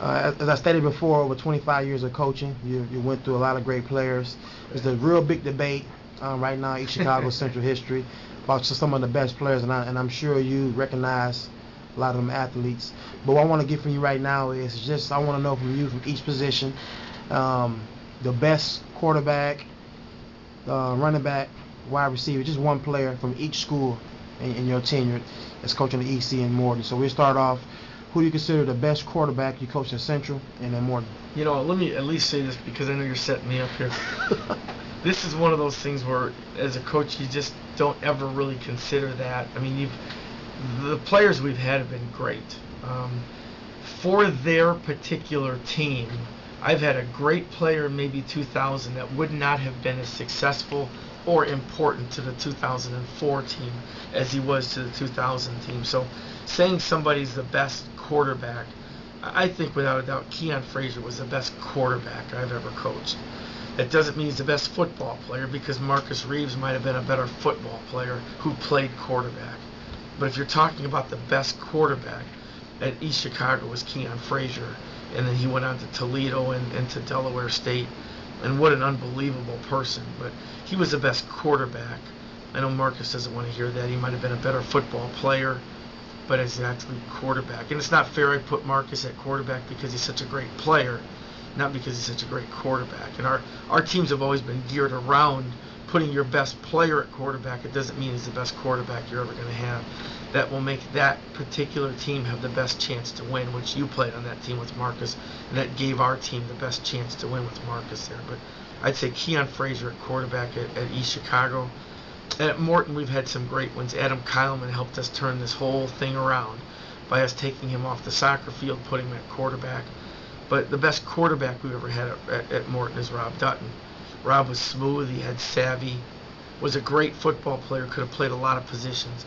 As I stated before, over 25 years of coaching, you went through a lot of great players. There's a real big debate right now in Chicago Central history about some of the best players, and I'm sure you recognize a lot of them athletes. But what I want to get from you right now is just I want to know from you from each position the best quarterback, running back, wide receiver, just one player from each school in your tenure as coaching the EC and Morton. So we'll start off. Who do you consider the best quarterback you coached at Central and then Morton? Let me at least say this because I know you're setting me up here. This is one of those things where, as a coach, you just don't ever really consider that. I mean, the players we've had have been great. For their particular team, I've had a great player in maybe 2000 that would not have been as successful or important to the 2004 team as he was to the 2000 team. So saying somebody's the best quarterback, I think without a doubt Keon Frazier was the best quarterback I've ever coached. That doesn't mean he's the best football player because Marcus Reeves might have been a better football player who played quarterback. But if you're talking about the best quarterback at East Chicago was Keon Frazier, and then he went on to Toledo and to Delaware State, and what an unbelievable person. But he was the best quarterback. I know Marcus doesn't want to hear that. He might have been a better football player, but as an athlete quarterback. And it's not fair I put Marcus at quarterback because he's such a great player, not because he's such a great quarterback. And our teams have always been geared around putting your best player at quarterback. It doesn't mean he's the best quarterback you're ever going to have. That will make that particular team have the best chance to win, which you played on that team with Marcus, and that gave our team the best chance to win with Marcus there. But I'd say Keon Frazier at quarterback at East Chicago. And at Morton, we've had some great ones. Adam Kyleman helped us turn this whole thing around by us taking him off the soccer field, putting him at quarterback. But the best quarterback we've ever had at Morton is Rob Dutton. Rob was smooth, he had savvy, was a great football player, could have played a lot of positions.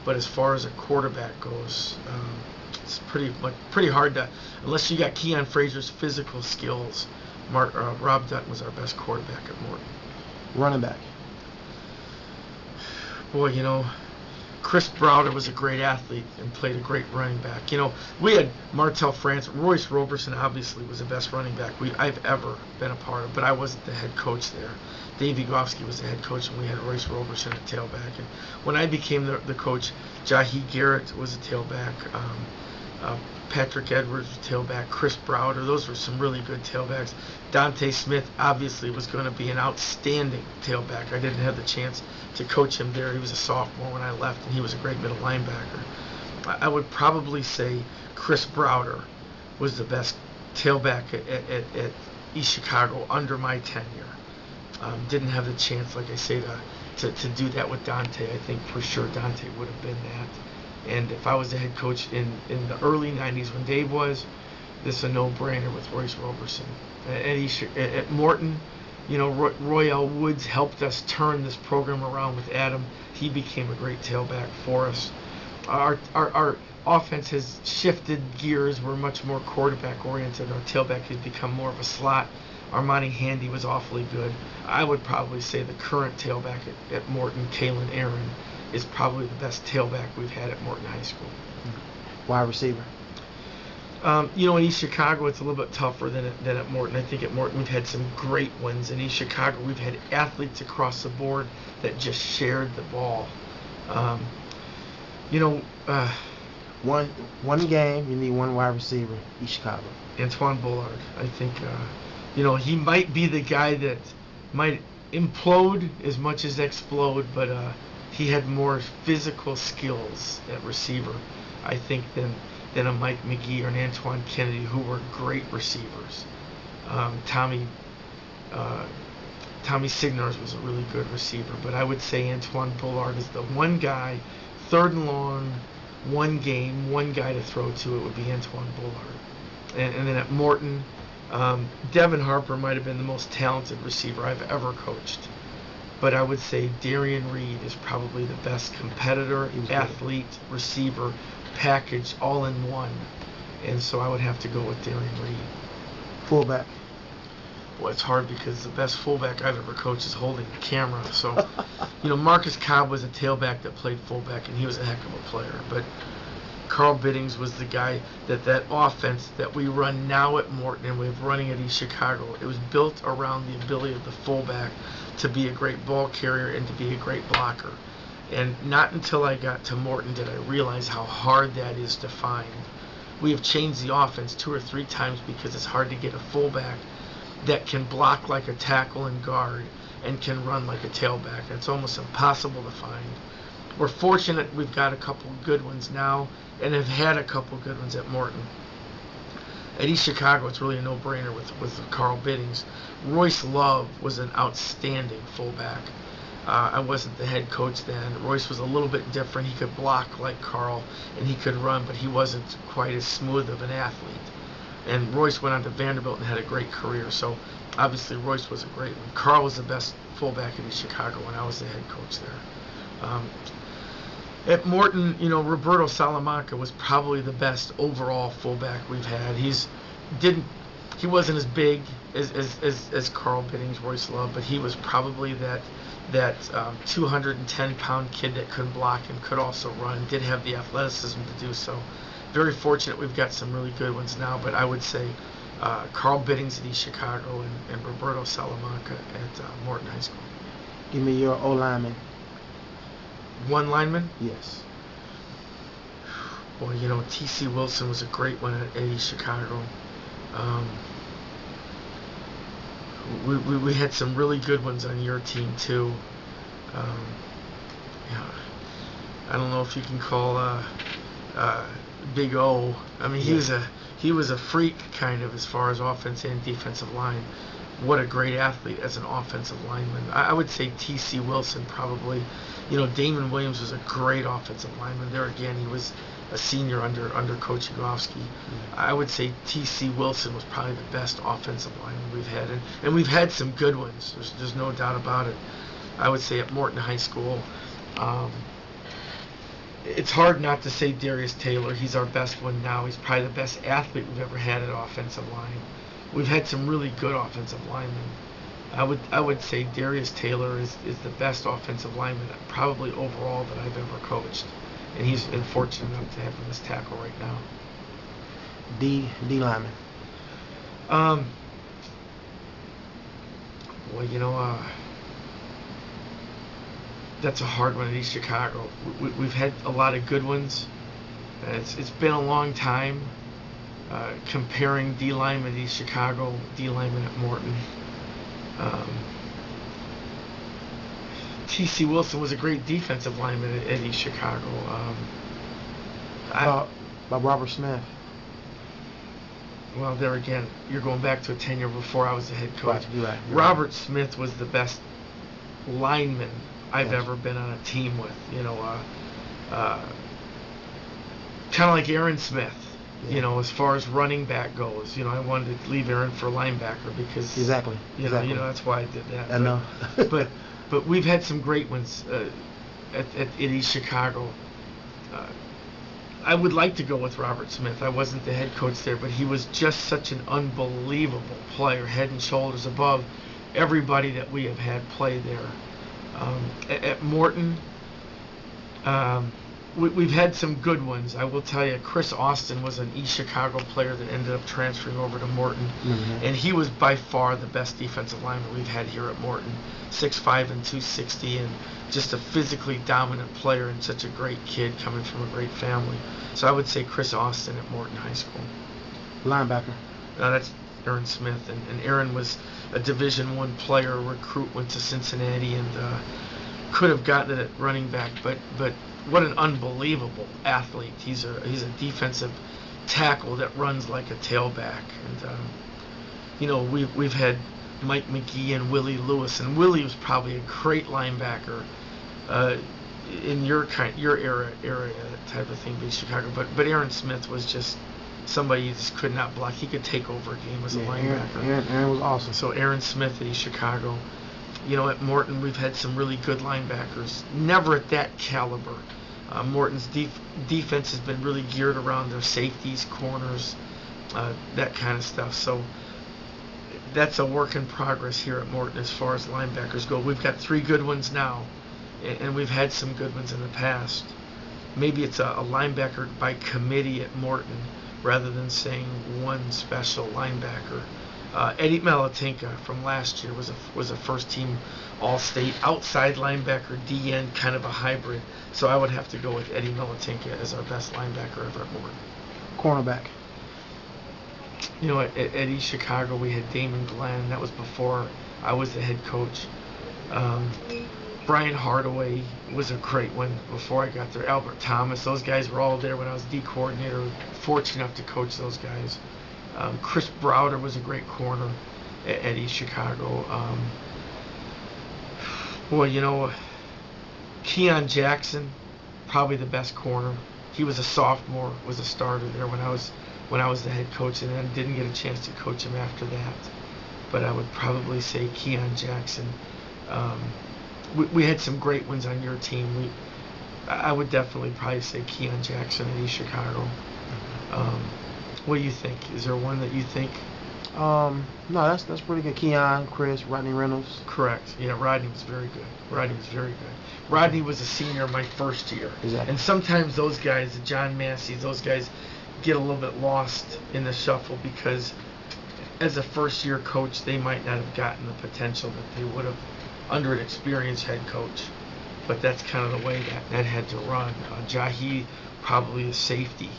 But as far as a quarterback goes, it's pretty hard to, unless you got Keon Frazier's physical skills. Rob Dutton was our best quarterback at Morton. Running back. Boy, Chris Browder was a great athlete and played a great running back. We had Martell France. Royce Roberson obviously was the best running back I've ever been a part of, but I wasn't the head coach there. Dave Egofsky was the head coach, and we had Royce Roberson at tailback. And when I became the coach, Jahi Garrett was a tailback. Patrick Edwards was tailback. Chris Browder. Those were some really good tailbacks. Dante Smith obviously was going to be an outstanding tailback. I didn't have the chance to coach him there. He was a sophomore when I left, and he was a great middle linebacker. I would probably say Chris Browder was the best tailback at East Chicago under my tenure. Didn't have the chance, like I say, to do that with Dante. I think for sure Dante would have been that. And if I was the head coach in the early 90s when Dave was, this is a no-brainer with Royce Roberson. At Morton, Roy L. Woods helped us turn this program around with Adam. He became a great tailback for us. Our offense has shifted gears. We're much more quarterback-oriented. Our tailback has become more of a slot. Armani Handy was awfully good. I would probably say the current tailback at Morton, Kalen Aaron, is probably the best tailback we've had at Morton High School. Wide receiver. In East Chicago, it's a little bit tougher than at Morton. I think at Morton we've had some great ones. In East Chicago, we've had athletes across the board that just shared the ball. One game, you need one wide receiver. East Chicago. Antoine Bullard. I think, he might be the guy that might implode as much as explode, but he had more physical skills at receiver, I think, than a Mike McGee or an Antoine Kennedy, who were great receivers. Tommy Signars was a really good receiver, but I would say Antoine Bullard is the one guy, third and long, one game, one guy to throw to. It would be Antoine Bullard. And then at Morton, Devin Harper might have been the most talented receiver I've ever coached. But I would say Darian Reed is probably the best competitor, athlete, receiver, package, all in one. And so I would have to go with Darian Reed. Fullback. Well, it's hard because the best fullback I've ever coached is holding the camera. So, Marcus Cobb was a tailback that played fullback, and he was a heck of a player. But Carl Biddings was the guy that offense that we run now at Morton and we're running at East Chicago. It was built around the ability of the fullback to be a great ball carrier and to be a great blocker. And not until I got to Morton did I realize how hard that is to find. We have changed the offense 2 or 3 times because it's hard to get a fullback that can block like a tackle and guard and can run like a tailback. It's almost impossible to find. We're fortunate we've got a couple good ones now and have had a couple good ones at Morton. At East Chicago, it's really a no-brainer with Carl Biddings. Royce Love was an outstanding fullback. I wasn't the head coach then. Royce was a little bit different. He could block like Carl, and he could run, but he wasn't quite as smooth of an athlete. And Royce went on to Vanderbilt and had a great career, so obviously Royce was a great one. Carl was the best fullback in East Chicago when I was the head coach there. At Morton, Roberto Salamanca was probably the best overall fullback we've had. He wasn't as big as Carl Biddings, Royce Love, but he was probably that 210-pound kid that could block and could also run, did have the athleticism to do so. Very fortunate we've got some really good ones now, but I would say Carl Biddings at East Chicago and Roberto Salamanca at Morton High School. Give me your O-lineman. One lineman? Yes. Well, T.C. Wilson was a great one at East Chicago. We had some really good ones on your team too. I don't know if you can call Big O. I mean, he was a freak kind of as far as offense and defensive line. What a great athlete as an offensive lineman. I would say T.C. Wilson probably. Damon Williams was a great offensive lineman. There again, he was a senior under Coach Yagowski. I would say T.C. Wilson was probably the best offensive lineman we've had, and we've had some good ones. There's no doubt about it. I would say at Morton High School, it's hard not to say Darius Taylor. He's our best one now. He's probably the best athlete we've ever had at offensive line. We've had some really good offensive linemen. I would say Darius Taylor is the best offensive lineman probably overall that I've ever coached. And he's been fortunate enough to have him as tackle right now. D lineman. That's a hard one at East Chicago. We've had a lot of good ones. It's been a long time comparing D lineman at East Chicago, D lineman at Morton. T.C. Wilson was a great defensive lineman at East Chicago. About Robert Smith. Well, there again, you're going back to a tenure before I was the head coach. Right. Robert Smith was the best lineman I've ever been on a team with. Kind of like Aaron Smith. As far as running back goes, I wanted to leave Aaron for linebacker because exactly. That's why I did that. I know. but we've had some great ones at East Chicago. I would like to go with Robert Smith. I wasn't the head coach there, but he was just such an unbelievable player, head and shoulders above everybody that we have had play there. At Morton, we've had some good ones. I will tell you, Chris Austin was an East Chicago player that ended up transferring over to Morton, and he was by far the best defensive lineman we've had here at Morton. 6'5" and 260, and just a physically dominant player and such a great kid coming from a great family. So I would say Chris Austin at Morton High School. Linebacker. That's Aaron Smith, and Aaron was a Division I player, a recruit, went to Cincinnati, and could have gotten it at running back, but what an unbelievable athlete. He's a defensive tackle that runs like a tailback. And we've had Mike McGee and Willie Lewis, and Willie was probably a great linebacker in your area type of thing, in Chicago. But Aaron Smith was just somebody you just could not block. He could take over a game as a linebacker. Aaron was awesome. So Aaron Smith at East Chicago. At Morton we've had some really good linebackers. Never at that caliber. Morton's defense has been really geared around their safeties, corners, that kind of stuff. So that's a work in progress here at Morton as far as linebackers go. We've got 3 good ones now, and we've had some good ones in the past. maybe it's a linebacker by committee at Morton rather than saying one special linebacker. Eddie Malatinka from last year was a first team All-State outside linebacker, DN, kind of a hybrid. So I would have to go with Eddie Malatinka as our best linebacker ever at Morton. Cornerback. You know, at East Chicago we had Damon Glenn. That was before I was the head coach. Brian Hardaway was a great one before I got there. Albert Thomas, those guys were all there when I was D coordinator. Fortunate enough to coach those guys. Chris Browder was a great corner at East Chicago. Well, you know, Keon Jackson, probably the best corner. He was a sophomore, was a starter there when I was the head coach, and then didn't get a chance to coach him after that. But I would probably say Keon Jackson. We had some great ones on your team. I would definitely probably say Keon Jackson at East Chicago. What do you think? Is there one that you think? No, that's pretty good. Keon, Chris, Rodney Reynolds. Correct. Yeah, Rodney was very good. Rodney was a senior my first year. Exactly. And sometimes those guys, the John Massey's, those guys get a little bit lost in the shuffle because as a first-year coach, they might not have gotten the potential that they would have under an experienced head coach. But that's kind of the way that had to run. Jahi, probably a safety.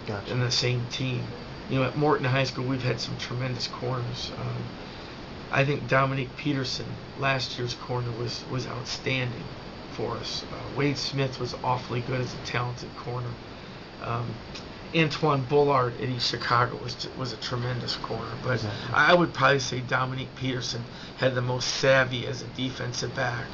Gotcha. In the same team. You know, at Morton High School, we've had some tremendous corners. I think Dominique Peterson, last year's corner, was outstanding for us. Wade Smith was awfully good as a talented corner. Antoine Bullard at East Chicago was a tremendous corner. But exactly. I would probably say Dominique Peterson had the most savvy as a defensive back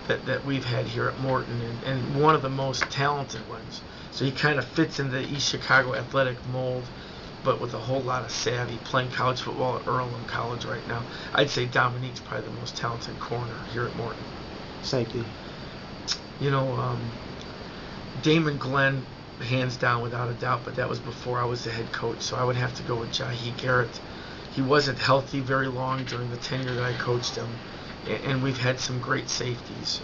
that we've had here at Morton, and one of the most talented ones. So he kind of fits into the East Chicago athletic mold, but with a whole lot of savvy, playing college football at Earlham College right now. I'd say Dominique's probably the most talented corner here at Morton. Safety. You know, Damon Glenn, hands down without a doubt, but that was before I was the head coach, so I would have to go with Jahi Garrett. He wasn't healthy very long during the tenure that I coached him, and we've had some great safeties.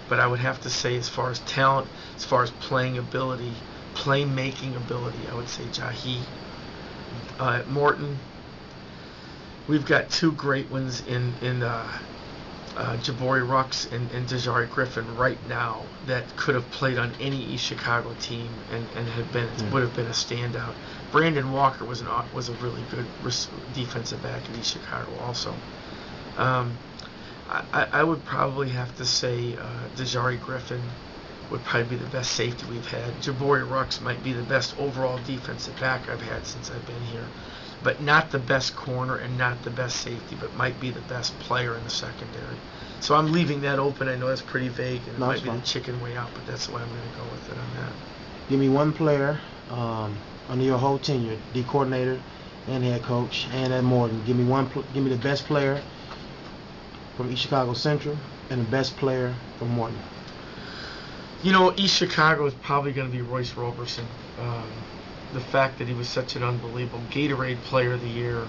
But I would have to say, as far as talent, as far as playing ability, playmaking ability, I would say Jahi. At Morton, we've got two great ones in Jabari Rux and Dejari Griffin right now that could have played on any East Chicago team and would have been a standout. Brandon Walker was a really good defensive back at East Chicago also. I would probably have to say Dejari Griffin would probably be the best safety we've had. Jabari Rux might be the best overall defensive back I've had since I've been here, but not the best corner and not the best safety, but might be the best player in the secondary. So I'm leaving that open. I know that's pretty vague, and it might be the chicken way out, but that's the way I'm going to go with it on that. Give me one player under your whole tenure, D coordinator and head coach, and at Morton. Give me the best player from East Chicago Central and the best player from Morton. You know, East Chicago is probably going to be Royce Roberson. The fact that he was such an unbelievable Gatorade Player of the Year.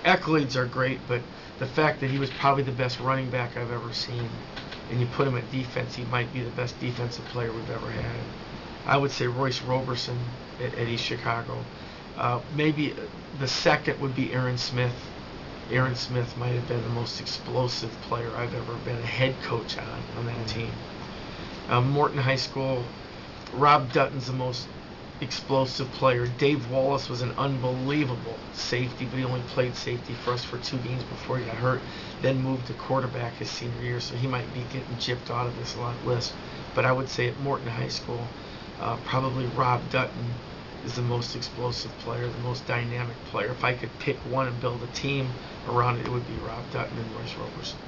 Accolades are great, but the fact that he was probably the best running back I've ever seen, and you put him at defense, he might be the best defensive player we've ever had. I would say Royce Roberson at East Chicago. Maybe the second would be Aaron Smith. Aaron Smith might have been the most explosive player I've ever been a head coach on that team. Morton High School, Rob Dutton's the most explosive player. Dave Wallace was an unbelievable safety, but he only played safety for us for 2 games before he got hurt, then moved to quarterback his senior year, so he might be getting chipped out of this list. But I would say at Morton High School, probably Rob Dutton is the most explosive player, the most dynamic player. If I could pick one and build a team around it, it would be Rob Dutton and Royce Roberson.